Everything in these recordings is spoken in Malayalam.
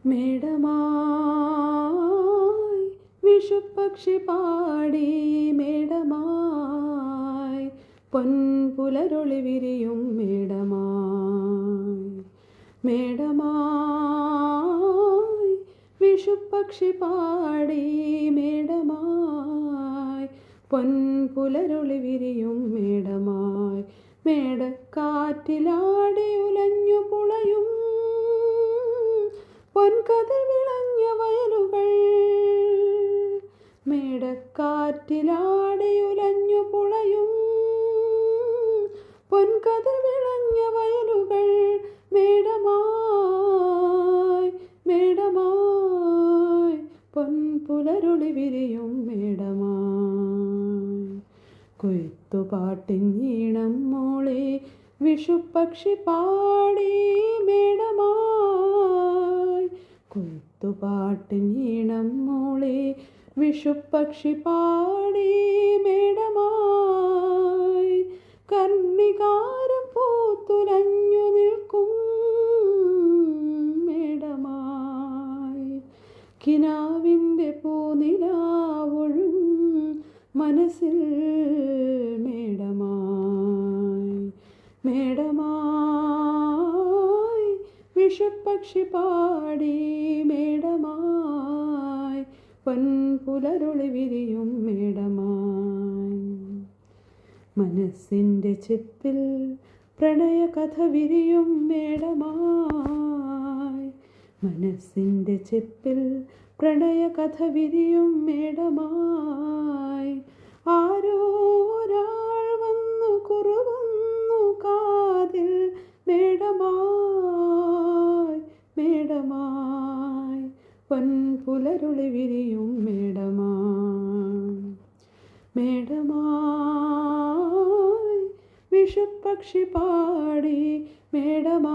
മേടമായി വിഷുപ്പക്ഷി പാടി മേടമായി പൊൻപുലരൊളി വിരിയും മേടമായി മേടമായി വിഷുപ്പക്ഷി പാടി മേടമായി പൊൻപുലരൊളി വിരിയും മേടമായി മേടക്കാറ്റിലാടി ഉലഞ്ഞു പുളയും പൊൻകതിർ വിളഞ്ഞ വയലുകൾ മേടക്കാറ്റിലാടി ഉലഞ്ഞു പുളയും പൊൻകതിർ വിളഞ്ഞ വയലുകൾ മേടമായി മേടമായി പൊൻപുലരൊളി വിരിയും മേടമായി കൊയ്ത്തുപാട്ടിൻ ഈണം മൂളി വിഷുപ്പക്ഷി പാടി മേടമായി കൊയ്ത്തുപാട്ടിൻ ഈണം മൂളി വിഷുപ്പക്ഷി പാടി മേടമായി കർണികാരം പൂത്തുലഞ്ഞു നിൽക്കും മേടമായി കിനാവിൻ്റെ പൂനിലാവൊഴും മനസ്സിൽ മേടമായി മേടമായി വിഷുപ്പക്ഷി പാടി മേടമായി പൊൻപുലരൊളി വിരിയും മേടമായി മനസ്സിൻ്റെ ചെപ്പിൽ പ്രണയകഥ വിരിയും മേടമായി മനസ്സിൻ്റെ ചെപ്പിൽ പ്രണയകഥ വിരിയും മേടമായി ആരോ ഒരാൾ വന്നു കുറുകുന്നു കാതിൽ മേടമായി മേടമായി പൊൻപുലരൊളി വിരിയും മേടമായി മേടമായി വിഷുപ്പക്ഷി പാടി മേടമായി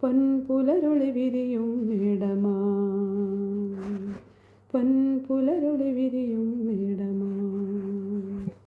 പൊൻപുലരൊളി വിരിയും മേടമായി പൊൻപുലരൊളി വിരിയും മേടമായി.